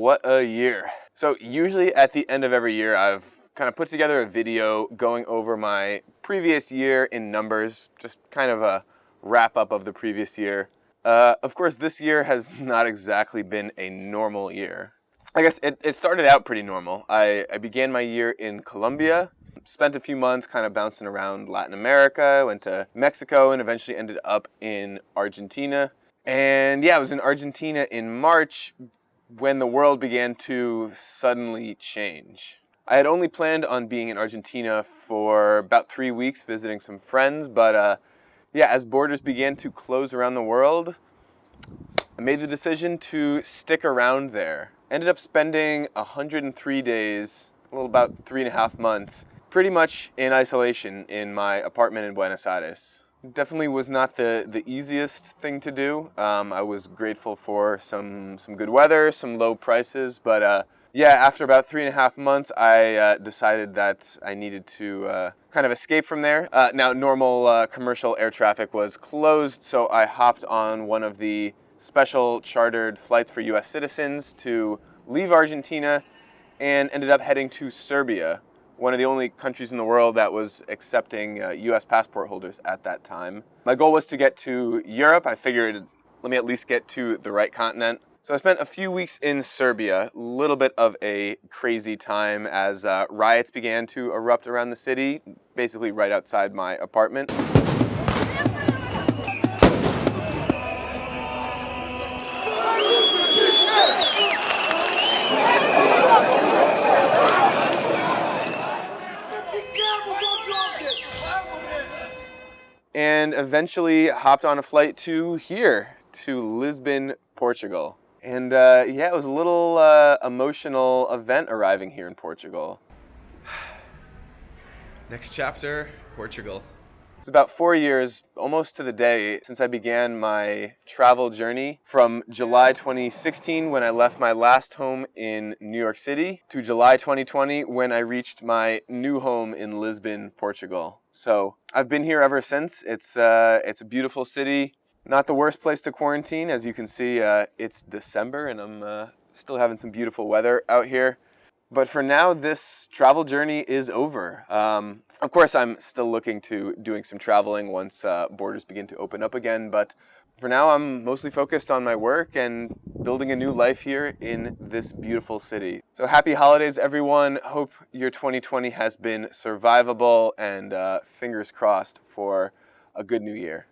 what a year. So usually at the end of every year, I've kind of put together a video going over my previous year in numbers, just kind of a wrap up of the previous year. Of course, this year has not exactly been a normal year. I guess it started out pretty normal. I began my year in Colombia, spent a few months kind of bouncing around Latin America, went to Mexico, and eventually ended up in Argentina. And yeah, I was in Argentina in March when the world began to suddenly change. I had only planned on being in Argentina for about 3 weeks visiting some friends, but yeah, as borders began to close around the world, I made the decision to stick around there. Ended up spending 103 days, a little about 3.5 months, pretty much in isolation in my apartment in Buenos Aires. Definitely was not the easiest thing to do. I was grateful for some good weather, some low prices, but yeah, after about 3.5 months, I decided that I needed to kind of escape from there. Now, normal commercial air traffic was closed, so I hopped on one of the special chartered flights for U.S. citizens to leave Argentina and ended up heading to Serbia, one of the only countries in the world that was accepting U.S. passport holders at that time. My goal was to get to Europe. I figured, let me at least get to the right continent. So I spent a few weeks in Serbia, a little bit of a crazy time as riots began to erupt around the city, basically right outside my apartment. And eventually hopped on a flight to here, to Lisbon, Portugal. And yeah, it was a little emotional event arriving here in Portugal. Next chapter, Portugal. It's about 4 years, almost to the day, since I began my travel journey from July 2016 when I left my last home in New York City to July 2020 when I reached my new home in Lisbon, Portugal. So I've been here ever since. It's a beautiful city. Not the worst place to quarantine. As you can see, it's December and I'm still having some beautiful weather out here. But for now, this travel journey is over. Of course, I'm still looking to doing some traveling once borders begin to open up again. But for now, I'm mostly focused on my work and building a new life here in this beautiful city. So happy holidays, everyone. Hope your 2020 has been survivable and fingers crossed for a good new year.